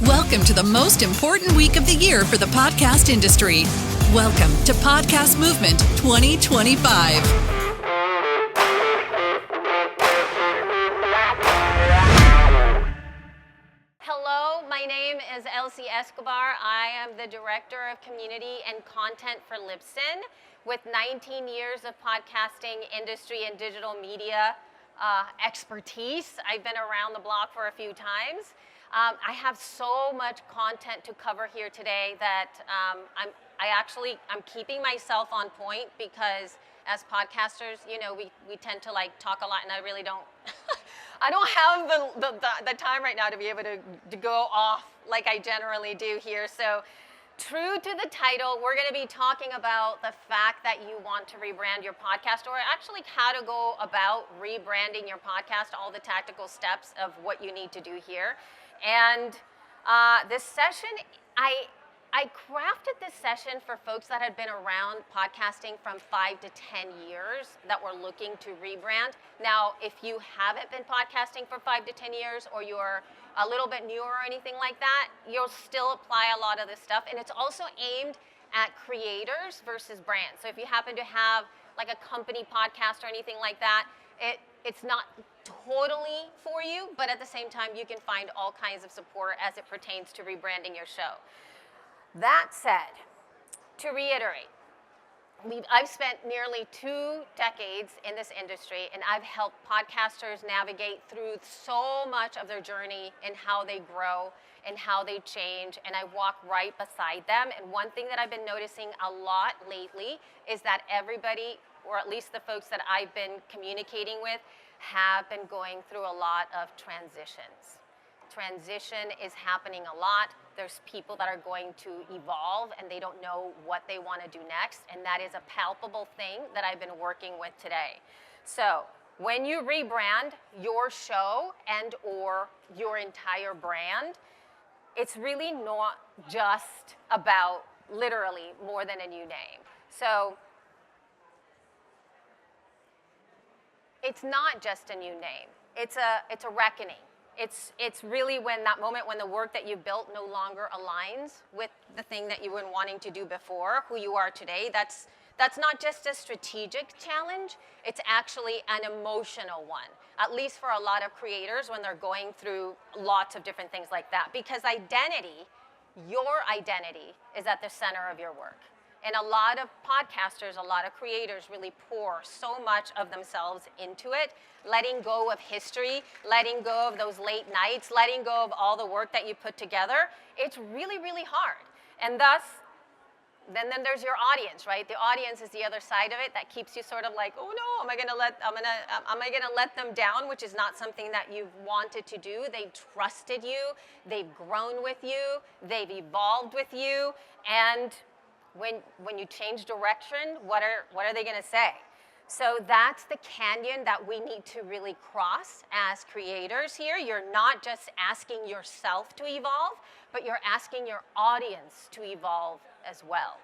Welcome to the most important week of the year for the podcast industry. Welcome to Podcast Movement 2025. Hello, my name is Elsie Escobar. I am the Director of Community and Content for Libsyn. With 19 years of podcasting industry and digital media expertise, I've been around the block for a few times. I have so much content to cover here today that I'm keeping myself on point because as podcasters, you know, we tend to talk a lot, and I really don't. I don't have the time right now to be able to go off like I generally do here. So, true to the title, we're going to be talking about the fact that you want to rebrand your podcast, or actually how to go about rebranding your podcast, all the tactical steps of what you need to do here. And this session, I crafted this session for folks that had been around podcasting from 5 to 10 years that were looking to rebrand. Now, if you haven't been podcasting for 5 to 10 years, or you're a little bit newer or anything like that, you'll still apply a lot of this stuff. And it's also aimed at creators versus brands. So if you happen to have like a company podcast or anything like that, it's not totally for you, but at the same time, you can find all kinds of support as it pertains to rebranding your show. That said, to reiterate, I've spent nearly 2 decades in this industry, and I've helped podcasters navigate through so much of their journey and how they grow and how they change, and I walk right beside them. And one thing that I've been noticing a lot lately is that everybody, or at least the folks that I've been communicating with, have been going through a lot of transitions. Transition is happening a lot. There's people that are going to evolve and they don't know what they want to do next, and that is a palpable thing that I've been working with today. So when you rebrand your show and or your entire brand, it's really not just about literally more than a new name. So it's not just a new name. It's a reckoning. It's really when that moment when the work that you built no longer aligns with the thing that you were wanting to do before, who you are today. That's not just a strategic challenge, it's actually an emotional one, at least for a lot of creators when they're going through lots of different things like that. Because identity, your identity, is at the center of your work. And a lot of podcasters, a lot of creators really pour so much of themselves into it, letting go of history, letting go of those late nights, letting go of all the work that you put together. It's really, really hard. And thus, then there's your audience, right? The audience is the other side of it that keeps you sort of like, oh no, am I gonna let them down? Which is not something that you've wanted to do. They've trusted you, they've grown with you, they've evolved with you, and when you change direction, what are they going to say? So that's the canyon that we need to really cross as creators here. You're not just asking yourself to evolve, but you're asking your audience to evolve as well.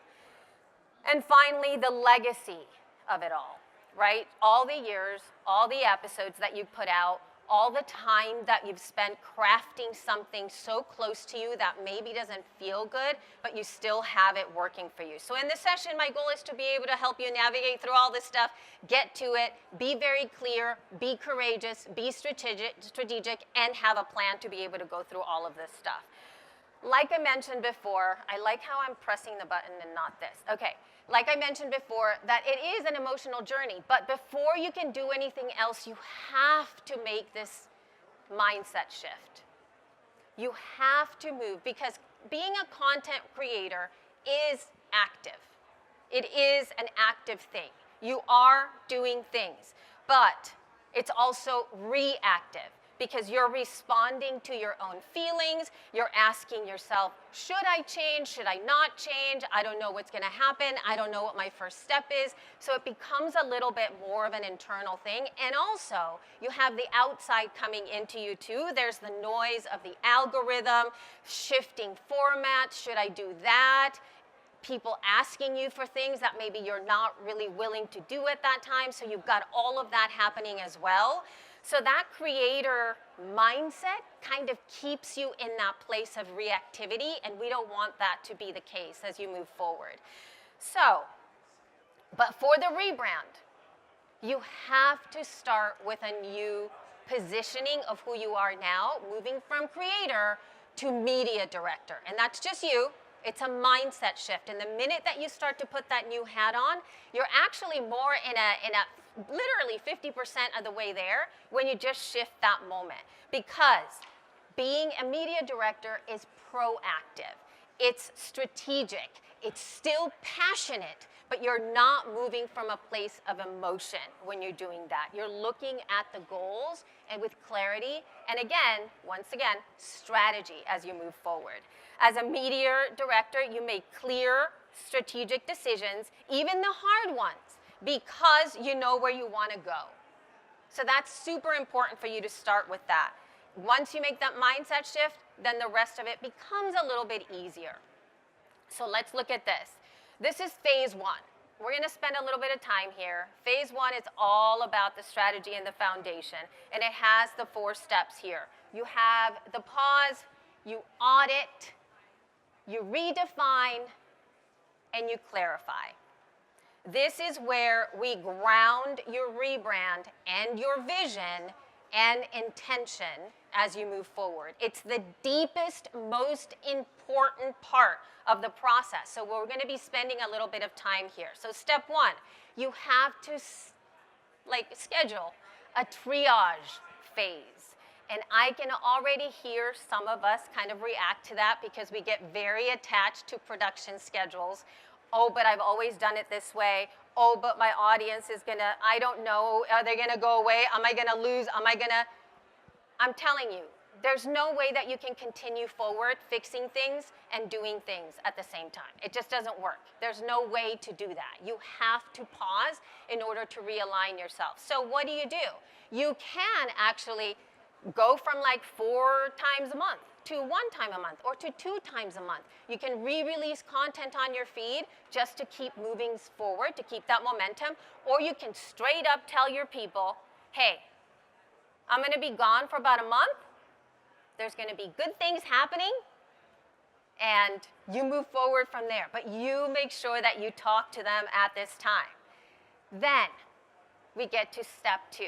And finally, the legacy of it all, right? All the years, all the episodes that you put out, all the time that you've spent crafting something so close to you that maybe doesn't feel good, but you still have it working for you. So in this session, my goal is to be able to help you navigate through all this stuff, get to it, be very clear, be courageous, be strategic, and have a plan to be able to go through all of this stuff. Like I mentioned before, I like how I'm pressing the button and not this. Okay. Like I mentioned before, that it is an emotional journey, but before you can do anything else, you have to make this mindset shift. You have to move, because being a content creator is active. It is an active thing. You are doing things, but it's also reactive, because you're responding to your own feelings. You're asking yourself, should I change? Should I not change? I don't know what's going to happen. I don't know what my first step is. So it becomes a little bit more of an internal thing. And also, you have the outside coming into you too. There's the noise of the algorithm, shifting formats. Should I do that? People asking you for things that maybe you're not really willing to do at that time. So you've got all of that happening as well. So that creator mindset kind of keeps you in that place of reactivity, and we don't want that to be the case as you move forward. So, but for the rebrand, you have to start with a new positioning of who you are now, moving from creator to media director. And that's just you. It's a mindset shift. And the minute that you start to put that new hat on, you're actually more in a literally 50% of the way there when you just shift that moment. Because being a media director is proactive. It's strategic. It's still passionate, but you're not moving from a place of emotion when you're doing that. You're looking at the goals and with clarity, and again, once again, strategy as you move forward. As a media director, you make clear strategic decisions, even the hard ones, because you know where you want to go. So that's super important for you to start with that. Once you make that mindset shift, then the rest of it becomes a little bit easier. So let's look at this. This is phase one. We're going to spend a little bit of time here. Phase one is all about the strategy and the foundation, and it has the 4 steps here. You have the pause, you audit, you redefine, and you clarify. This is where we ground your rebrand and your vision and intention as you move forward. It's the deepest, most important part of the process. So we're going to be spending a little bit of time here. So step 1, you have to schedule a triage phase. And I can already hear some of us kind of react to that because we get very attached to production schedules. Oh, but I've always done it this way. Oh, but my audience is gonna, I don't know, are they gonna go away? Am I gonna lose? I'm telling you, there's no way that you can continue forward fixing things and doing things at the same time. It just doesn't work. There's no way to do that. You have to pause in order to realign yourself. So what do? You can actually go from like 4 times a month to 1 time a month or to 2 times a month. You can re-release content on your feed just to keep moving forward, to keep that momentum, or you can straight up tell your people, hey, I'm going to be gone for about a month. There's going to be good things happening, and you move forward from there. But you make sure that you talk to them at this time. Then we get to step 2.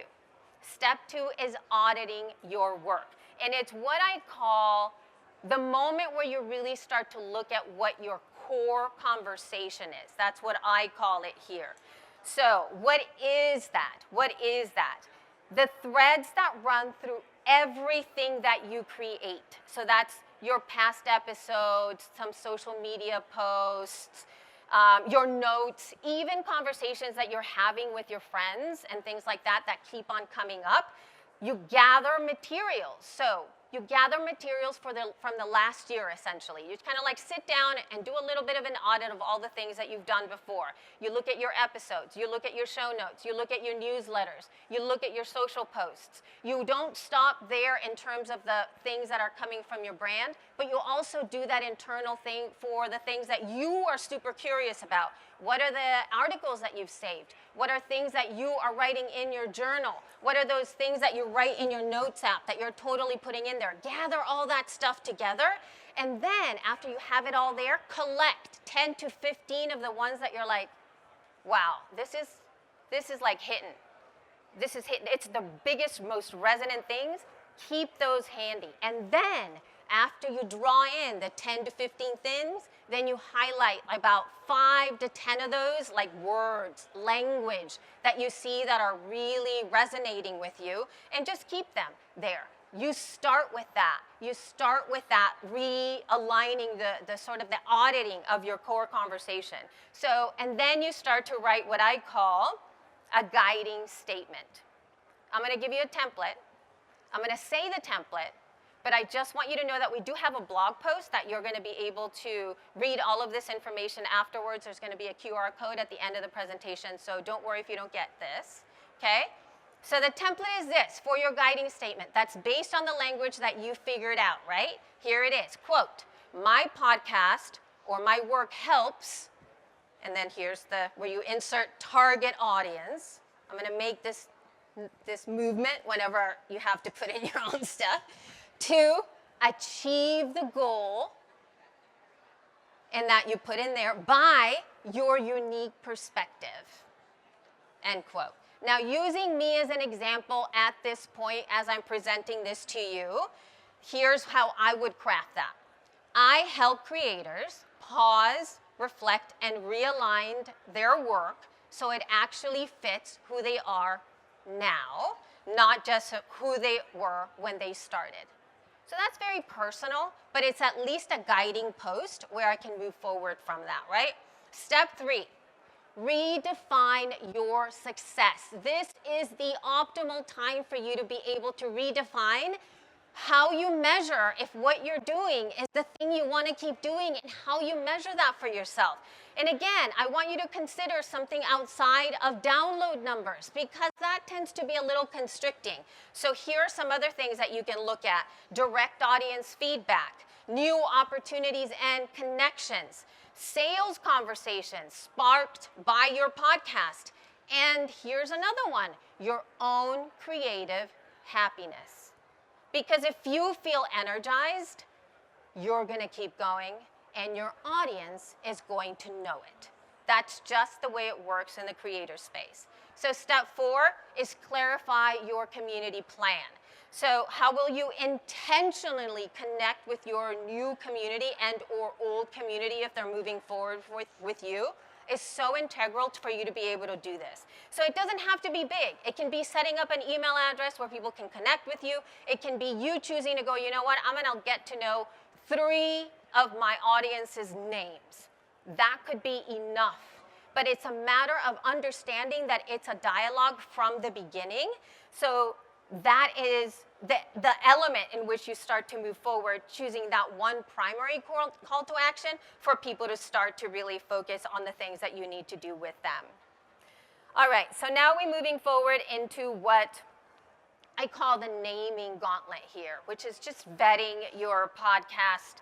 Step 2 is auditing your work. And it's what I call the moment where you really start to look at what your core conversation is. That's what I call it here. So what is that? What is that? The threads that run through everything that you create. So that's your past episodes, some social media posts, your notes, even conversations that you're having with your friends and things like that that keep on coming up. You gather materials. So you gather materials from the last year, essentially. You kind of like sit down and do a little bit of an audit of all the things that you've done before. You look at your episodes. You look at your show notes. You look at your newsletters. You look at your social posts. You don't stop there in terms of the things that are coming from your brand, but you also do that internal thing for the things that you are super curious about. What are the articles that you've saved? What are things that you are writing in your journal? What are those things that you write in your notes app that you're totally putting in there? Gather all that stuff together, and then after you have it all there, collect 10 to 15 of the ones that you're like, wow, this is like hitting. This is hitting. It's the biggest, most resonant things. Keep those handy. And then after you draw in the 10 to 15 things, then you highlight about 5 to 10 of those, like words, language that you see that are really resonating with you, and just keep them there. You start with that. You start with that realigning the sort of the auditing of your core conversation. So, and then you start to write what I call a guiding statement. I'm going to give you a template. I'm going to say the template, but I just want you to know that we do have a blog post that you're going to be able to read all of this information afterwards. There's going to be a QR code at the end of the presentation, so don't worry if you don't get this, okay? So the template is this for your guiding statement. That's based on the language that you figured out, right? Here it is, quote, my podcast or my work helps, and then here's where you insert target audience. I'm going to make this this movement whenever you have to put in your own stuff. 2, achieve the goal and that you put in there by your unique perspective, end quote. Now, using me as an example at this point as I'm presenting this to you, here's how I would craft that. I help creators pause, reflect, and realign their work so it actually fits who they are now, not just who they were when they started. So that's very personal, but it's at least a guiding post where I can move forward from that, right? Step 3, redefine your success. This is the optimal time for you to be able to redefine how you measure if what you're doing is the thing you want to keep doing and how you measure that for yourself. And again, I want you to consider something outside of download numbers because that tends to be a little constricting. So here are some other things that you can look at. Direct audience feedback, new opportunities and connections, sales conversations sparked by your podcast. And here's another one, your own creative happiness. Because if you feel energized, you're going to keep going and your audience is going to know it. That's just the way it works in the creator space. So step 4 is clarify your community plan. So how will you intentionally connect with your new community and or old community if they're moving forward with you? Is so integral for you to be able to do this. So it doesn't have to be big. It can be setting up an email address where people can connect with you. It can be you choosing to go, you know what, I'm gonna get to know 3 of my audience's names. That could be enough. But it's a matter of understanding that it's a dialogue from the beginning. So that is the element in which you start to move forward, choosing that one primary call to action for people to start to really focus on the things that you need to do with them. All right, so now we're moving forward into what I call the naming gauntlet here, which is just vetting your podcast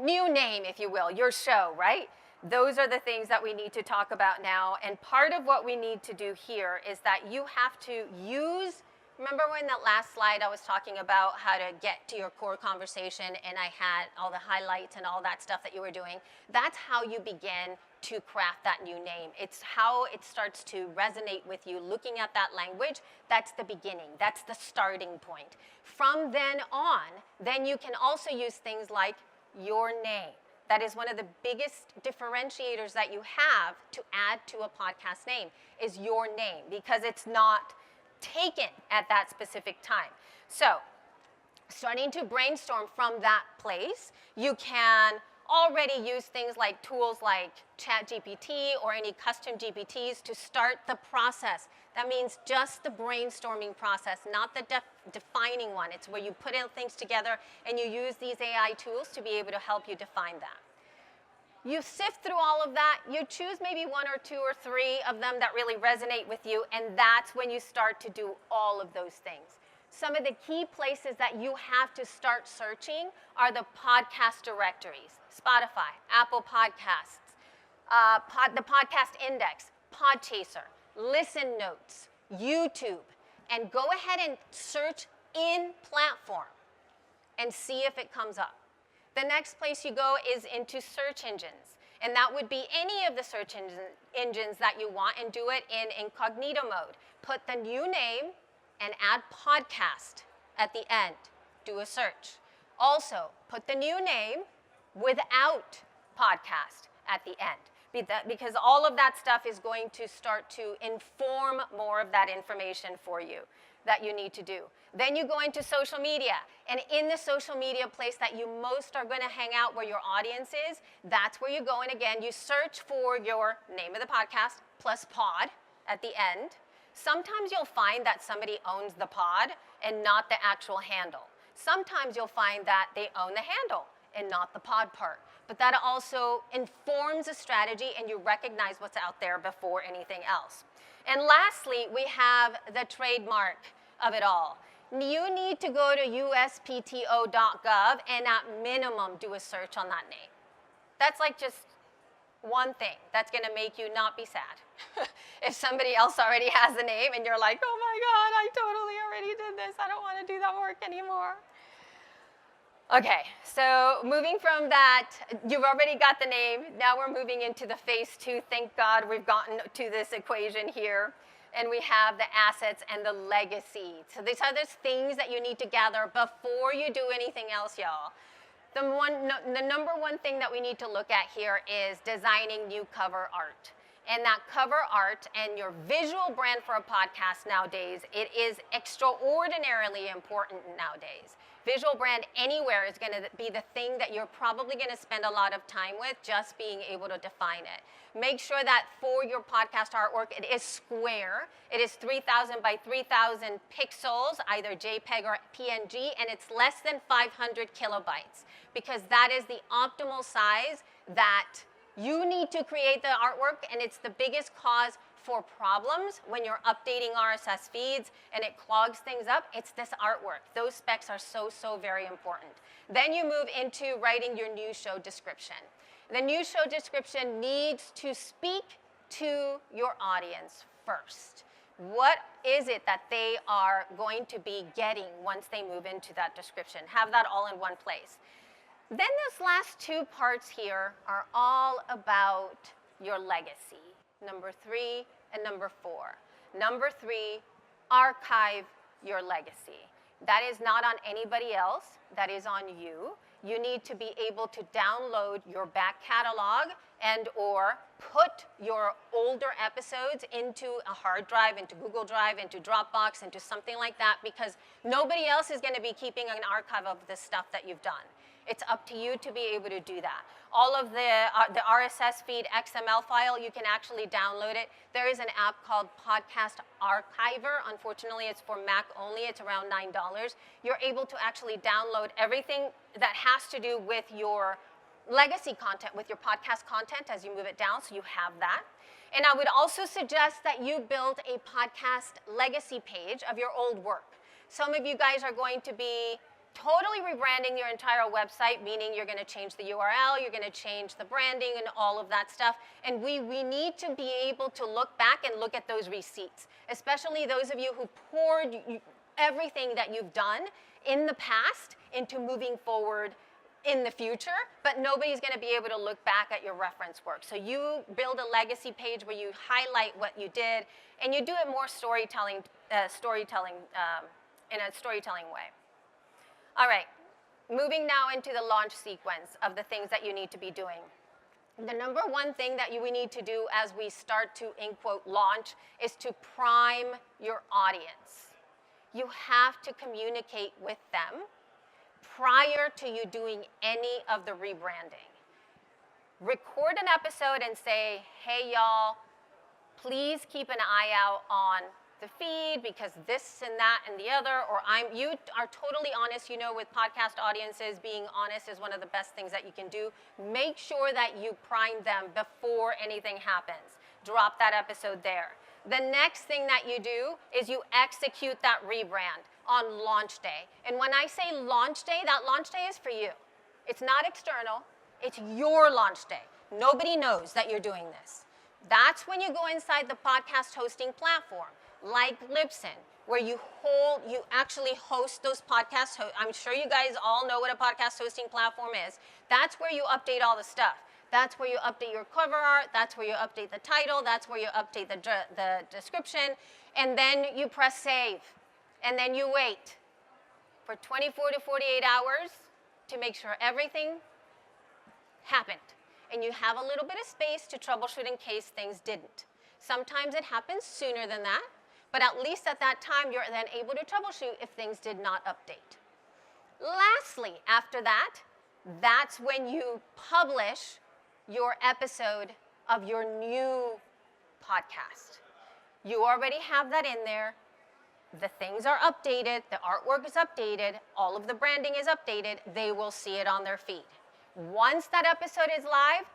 new name, if you will, your show, right? Those are the things that we need to talk about now. And part of what we need to do here is that you have to use, remember when that last slide I was talking about how to get to your core conversation and I had all the highlights and all that stuff that you were doing? That's how you begin to craft that new name. It's how it starts to resonate with you. Looking at that language, that's the beginning. That's the starting point. From then on, then you can also use things like your name. That is one of the biggest differentiators that you have to add to a podcast name is your name because it's not taken at that specific time. So starting to brainstorm from that place, you can already use things like tools like ChatGPT or any custom GPTs to start the process. That means just the brainstorming process, not the defining one. It's where you put in things together and you use these AI tools to be able to help you define that. You sift through all of that, you choose maybe 1 or 2 or 3 of them that really resonate with you, and that's when you start to do all of those things. Some of the key places that you have to start searching are the podcast directories, Spotify, Apple Podcasts, the Podcast Index, Podchaser, Listen Notes, YouTube, and go ahead and search in platform and see if it comes up. The next place you go is into search engines, and that would be any of the search engines that you want, and do it in incognito mode. Put the new name and add podcast at the end. Do a search. Also, put the new name without podcast at the end, because all of that stuff is going to start to inform more of that information for you that you need to do. Then you go into social media, and in the social media place that you most are going to hang out where your audience is, that's where you go, and again, you search for your name of the podcast plus pod at the end. Sometimes you'll find that somebody owns the pod and not the actual handle. Sometimes you'll find that they own the handle and not the pod part. But that also informs a strategy and you recognize what's out there before anything else. And lastly, we have the trademark of it all. You need to go to uspto.gov and at minimum do a search on that name. That's like just one thing that's going to make you not be sad. If somebody else already has the name and you're like, oh my God, I totally already did this. I don't want to do that work anymore. Okay, so moving from that, you've already got the name. Now we're moving into the phase 2. Thank God we've gotten to this equation here. And we have the assets and the legacy. So these are those things that you need to gather before you do anything else, y'all. The number one thing that we need to look at here is designing new cover art. And that cover art and your visual brand for a podcast nowadays, it is extraordinarily important nowadays. Visual brand anywhere is going to be the thing that you're probably going to spend a lot of time with, just being able to define it. Make sure that for your podcast artwork, it is square. It is 3,000 by 3,000 pixels, either JPEG or PNG, and it's less than 500 kilobytes, because that is the optimal size that you need to create the artwork, and it's the biggest cause for problems when you're updating RSS feeds and it clogs things up. It's this artwork. Those specs are so, so very important. Then you move into writing your news show description. The news show description needs to speak to your audience first. What is it that they are going to be getting once they move into that description? Have that all in one place. Then those last two parts here are all about your legacy. Number 3 and number 4. Number 3, archive your legacy. That is not on anybody else. That is on you. You need to be able to download your back catalog and or put your older episodes into a hard drive, into Google Drive, into Dropbox, into something like that, because nobody else is going to be keeping an archive of the stuff that you've done. It's up to you to be able to do that. All of the RSS feed XML file, you can actually download it. There is an app called Podcast Archiver. Unfortunately, it's for Mac only. It's around $9. You're able to actually download everything that has to do with your legacy content, with your podcast content as you move it down, so you have that. And I would also suggest that you build a podcast legacy page of your old work. Some of you guys are going to be totally rebranding your entire website, meaning you're going to change the URL, you're going to change the branding and all of that stuff. And we need to be able to look back and look at those receipts, especially those of you who poured everything that you've done in the past into moving forward in the future, but nobody's going to be able to look back at your reference work. So you build a legacy page where you highlight what you did, and you do it more storytelling in a storytelling way. All right, moving now into the launch sequence of the things that you need to be doing. The number one thing that we need to do as we start to, in quote, launch is to prime your audience. You have to communicate with them prior to you doing any of the rebranding. Record an episode and say, hey, y'all, please keep an eye out on the feed because this and that and the other, or you are totally honest. You know, with podcast audiences, being honest is one of the best things that you can do. Make sure that you prime them before anything happens. Drop that episode there. The next thing that you do is you execute that rebrand on launch day. And when I say launch day, that launch day is for you. It's not external. It's your launch day. Nobody knows that you're doing this. That's when you go inside the podcast hosting platform, like Libsyn, where you actually host those podcasts. I'm sure you guys all know what a podcast hosting platform is. That's where you update all the stuff. That's where you update your cover art. That's where you update the title. That's where you update the description. And then you press save. And then you wait for 24 to 48 hours to make sure everything happened. And you have a little bit of space to troubleshoot in case things didn't. Sometimes it happens sooner than that. But at least at that time, you're then able to troubleshoot if things did not update. Lastly, after that, that's when you publish your episode of your new podcast. You already have that in there. The things are updated. The artwork is updated. All of the branding is updated. They will see it on their feed. Once that episode is live,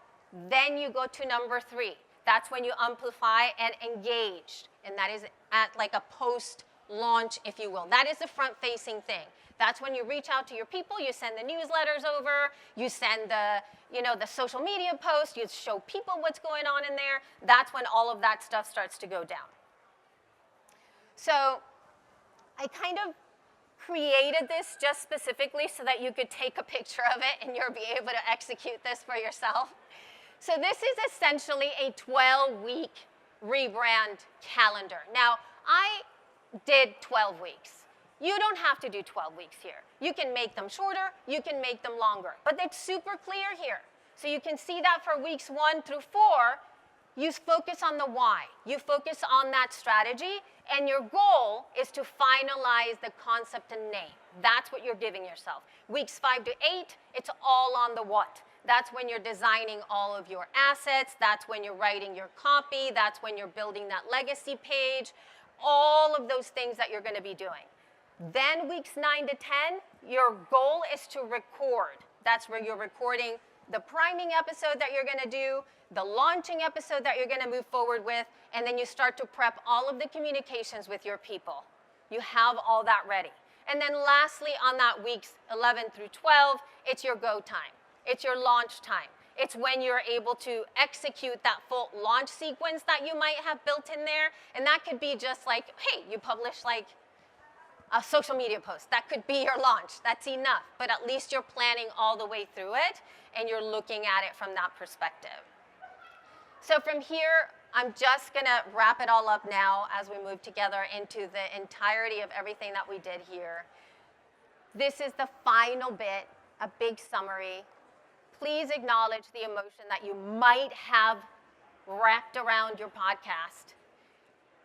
then you go to number 3. That's when you amplify and engage. And that is at like a post-launch, if you will. That is the front-facing thing. That's when you reach out to your people, you send the newsletters over, you send the, the social media posts, you show people what's going on in there. That's when all of that stuff starts to go down. So I kind of created this just specifically so that you could take a picture of it and you'll be able to execute this for yourself. So this is essentially a 12-week rebrand calendar. Now, I did 12 weeks. You don't have to do 12 weeks here. You can make them shorter, you can make them longer, but it's super clear here. So you can see that for weeks 1 through 4, you focus on the why. You focus on that strategy, and your goal is to finalize the concept and name. That's what you're giving yourself. Weeks 5 to 8, it's all on the what. That's when you're designing all of your assets. That's when you're writing your copy. That's when you're building that legacy page. All of those things that you're going to be doing. Then weeks 9 to 10, your goal is to record. That's where you're recording the priming episode that you're going to do, the launching episode that you're going to move forward with, and then you start to prep all of the communications with your people. You have all that ready. And then lastly, on that weeks 11 through 12, it's your go time. It's your launch time. It's when you're able to execute that full launch sequence that you might have built in there. And that could be just like, hey, you publish like a social media post. That could be your launch. That's enough. But at least you're planning all the way through it, and you're looking at it from that perspective. So from here, I'm just going to wrap it all up now as we move together into the entirety of everything that we did here. This is the final bit, a big summary. Please acknowledge the emotion that you might have wrapped around your podcast,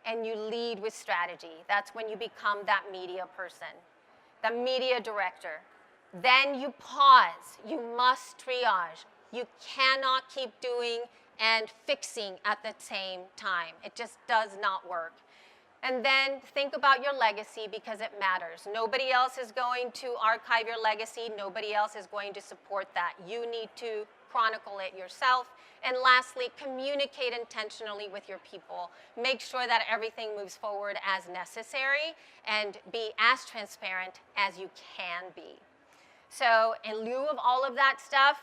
and you lead with strategy. That's when you become that media person, the media director. Then you pause. You must triage. You cannot keep doing and fixing at the same time. It just does not work. And then think about your legacy, because it matters. Nobody else is going to archive your legacy. Nobody else is going to support that. You need to chronicle it yourself. And lastly, communicate intentionally with your people. Make sure that everything moves forward as necessary, and be as transparent as you can be. So in lieu of all of that stuff,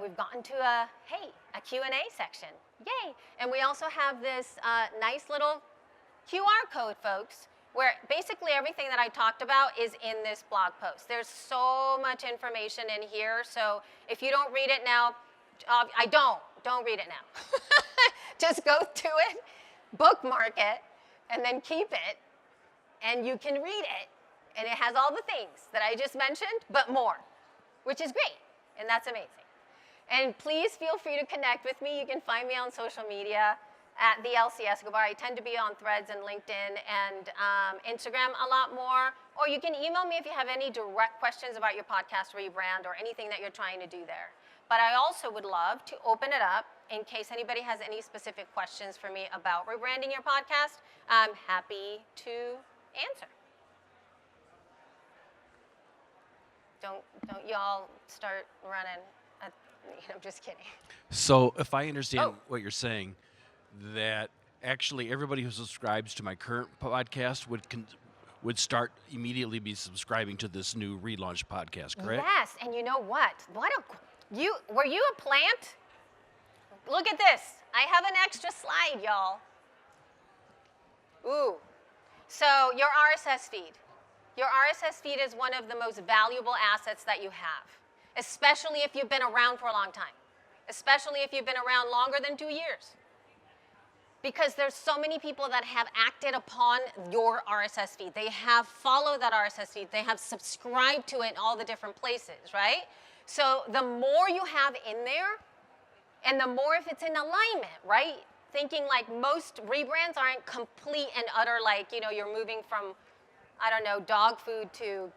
we've gotten to a Q&A section. Yay! And we also have this nice little QR code, folks, where basically everything that I talked about is in this blog post. There's so much information in here, so if you don't read it now, don't read it now. Just go to it, bookmark it, and then keep it, and you can read it. And it has all the things that I just mentioned, but more, which is great, and that's amazing. And please feel free to connect with me. You can find me on social media at the Elsie Escobar. I tend to be on Threads and LinkedIn and Instagram a lot more. Or you can email me if you have any direct questions about your podcast rebrand or anything that you're trying to do there. But I also would love to open it up in case anybody has any specific questions for me about rebranding your podcast. I'm happy to answer. Don't y'all start running. I'm just kidding. So if I understand what you're saying, that actually everybody who subscribes to my current podcast would start immediately be subscribing to this new relaunch podcast, correct? Yes, and you know what? Were you a plant? Look at this. I have an extra slide, y'all. Ooh. So your RSS feed. Your RSS feed is one of the most valuable assets that you have, especially if you've been around for a long time, especially if you've been around longer than 2 years. Because there's so many people that have acted upon your RSS feed. They have followed that RSS feed. They have subscribed to it in all the different places, right? So the more you have in there, and the more if it's in alignment, right? Thinking like most rebrands aren't complete and utter, like, you're moving from, I don't know, dog food to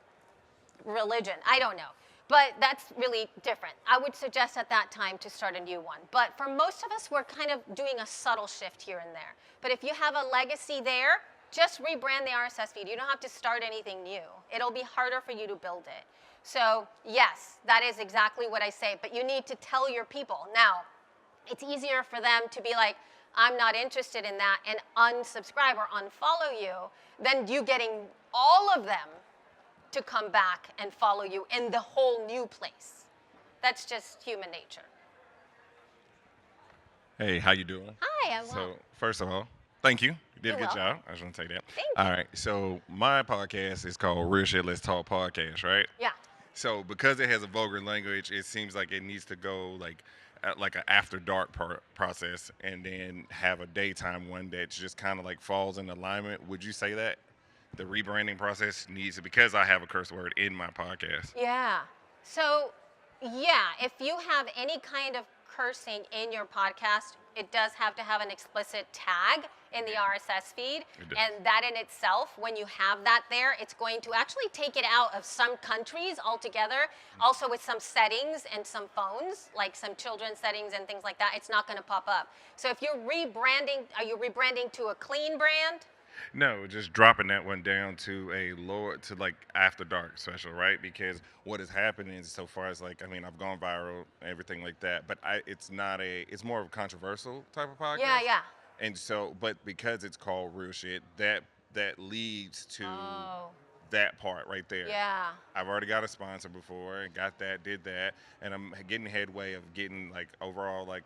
religion. I don't know. But that's really different. I would suggest at that time to start a new one. But for most of us, we're kind of doing a subtle shift here and there. But if you have a legacy there, just rebrand the RSS feed. You don't have to start anything new. It'll be harder for you to build it. So yes, that is exactly what I say. But you need to tell your people. Now, it's easier for them to be like, I'm not interested in that, and unsubscribe or unfollow you, than you getting all of them to come back and follow you in the whole new place. That's just human nature. Hey, how you doing? Hi, I'm So, well. first of all, thank you. You did You're a good welcome. job. I just want to say that. Thank All you. right. So, my podcast is called Real Shit Let's Talk Podcast, right? Yeah. So, because it has a vulgar language, it seems like it needs to go like an after dark process, and then have a daytime one that just kind of like falls in alignment. Would you say that the rebranding process needs to, because I have a curse word in my podcast? Yeah. So, yeah, if you have any kind of cursing in your podcast, it does have to have an explicit tag in the RSS feed. It does. And that in itself, when you have that there, it's going to actually take it out of some countries altogether. Also with some settings and some phones, like some children's settings and things like that, it's not going to pop up. So if you're rebranding, are you rebranding to a clean brand? No, just dropping that one down to a lower, to like after dark special, right? Because what is happening so far as like, I mean, I've gone viral, everything like that, but it's not it's more of a controversial type of podcast. Yeah, yeah. And so, but because it's called Real Shit, that leads to Oh, that part right there. yeah. I've already got a sponsor before and got that, did that, and I'm getting headway of getting like overall like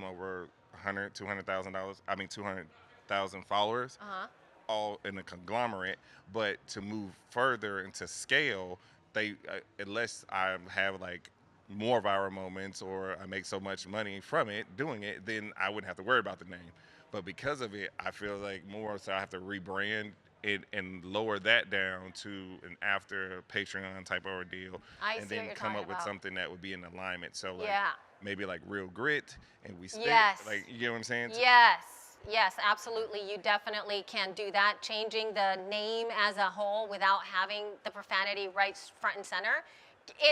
over $200,000. I mean, 200,000 followers, Uh-huh. all in a conglomerate. But to move further into scale, they unless I have like more viral moments or I make so much money from it doing it, then I wouldn't have to worry about the name. But because of it, I feel like more so I have to rebrand it and lower that down to an after Patreon type of ordeal, I and see what then you're come talking up with about. something that would be in alignment. So like Yeah. maybe like Real Grit, and we stick, Yes. like, you get what I'm saying? Yes, absolutely. You definitely can do that. Changing the name as a whole without having the profanity right front and center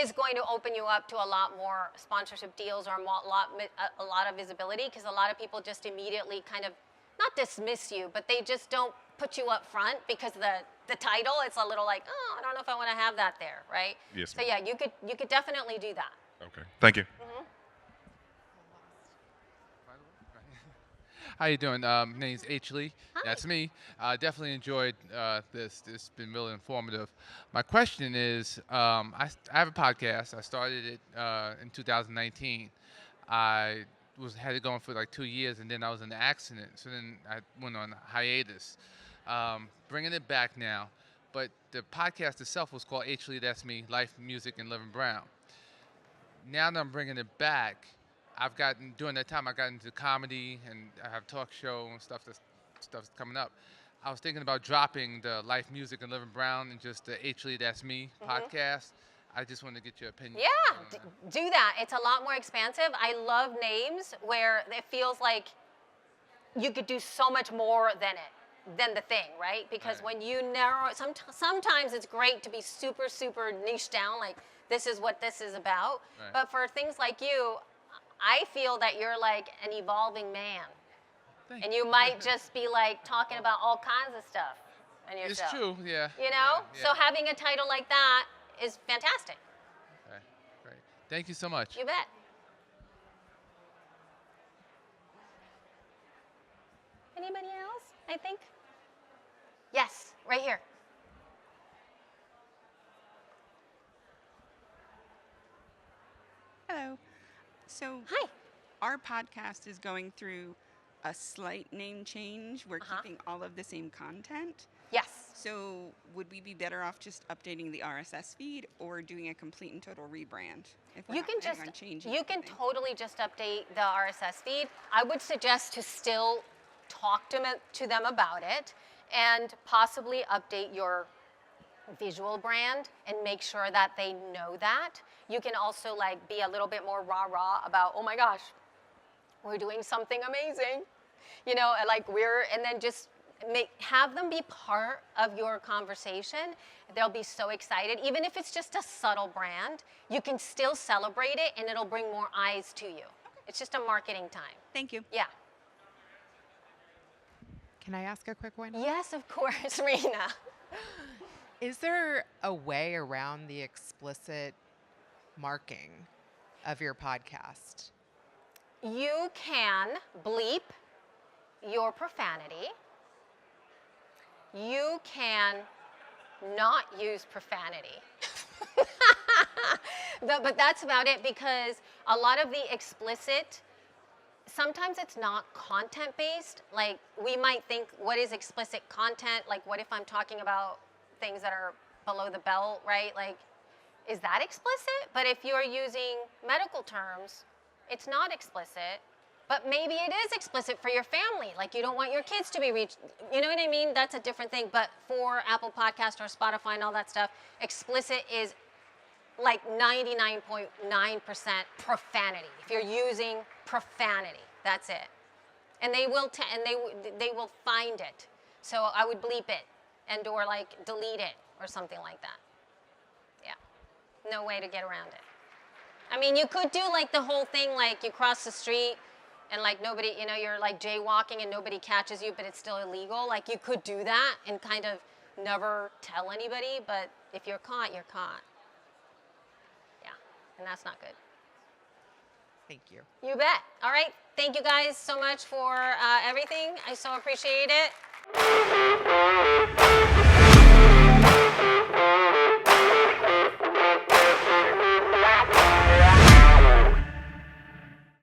is going to open you up to a lot more sponsorship deals or a lot of visibility, because a lot of people just immediately kind of not dismiss you, but they just don't put you up front because the title, it's a little like, oh, I don't know if I want to have that there, right? Yes, So yeah, you could definitely do that. Okay. Thank you. How you doing? My name's H. Lee. That's me. Definitely enjoyed this. It's been really informative. My question is, I have a podcast. I started it in 2019. I had it going for like 2 years, and then I was in an accident. So then I went on hiatus. Bringing it back now, but the podcast itself was called H. Lee. That's me. Life, Music, and Living Brown. Now that I'm bringing it back, during that time I got into comedy, and I have talk show and stuff's coming up. I was thinking about dropping the Life, Music, and Living Brown and just the H. Lee, That's Me podcast. I just wanted to get your opinion. Yeah, on that. do that. It's a lot more expansive. I love names where it feels like you could do so much more than the thing, right? Because Right. when you narrow it, sometimes it's great to be super, super niche down, like this is what this is about. Right. But for things like you, I feel that you're like an evolving man. Thank And you might just be like talking about all kinds of stuff in your It's show. true, yeah. You know? Yeah, So yeah. having a title like that is fantastic. Okay, great. Thank you so much. You bet. Anybody else? I think. Yes, right here. Hello. So Hi. our podcast is going through a slight name change. We're keeping all of the same content. Yes. So would we be better off just updating the RSS feed or doing a complete and total rebrand? If we're You not can planning just on changing you can anything? totally just update the RSS feed. I would suggest to still talk to them about it and possibly update your visual brand and make sure that they know that. You can also like be a little bit more rah-rah about, oh my gosh, we're doing something amazing. You know, and then just have them be part of your conversation. They'll be so excited. Even if it's just a subtle brand, you can still celebrate it and it'll bring more eyes to you. It's just a marketing time. Thank you. Yeah. Can I ask a quick one? Yes, of course, Rena. Is there a way around the explicit marking of your podcast? You can bleep your profanity. You can not use profanity. But that's about it, because a lot of the explicit, sometimes it's not content based. Like, we might think, what is explicit content? Like, what if I'm talking about things that are below the belt, right? Like, is that explicit? But if you're using medical terms, it's not explicit. But maybe it is explicit for your family. Like, you don't want your kids to be reached. You know what I mean? That's a different thing. But for Apple Podcast or Spotify and all that stuff, explicit is like 99.9% profanity. If you're using profanity, that's it. And they will they will find it. So I would bleep it and or like delete it or something like that. Yeah. No way to get around it. I mean, you could do like the whole thing, like you cross the street and like nobody, you know, you're like jaywalking and nobody catches you, but it's still illegal. Like, you could do that and kind of never tell anybody, but if you're caught, you're caught. Yeah, and that's not good. Thank you. You bet. All right. Thank you guys so much for everything. I so appreciate it.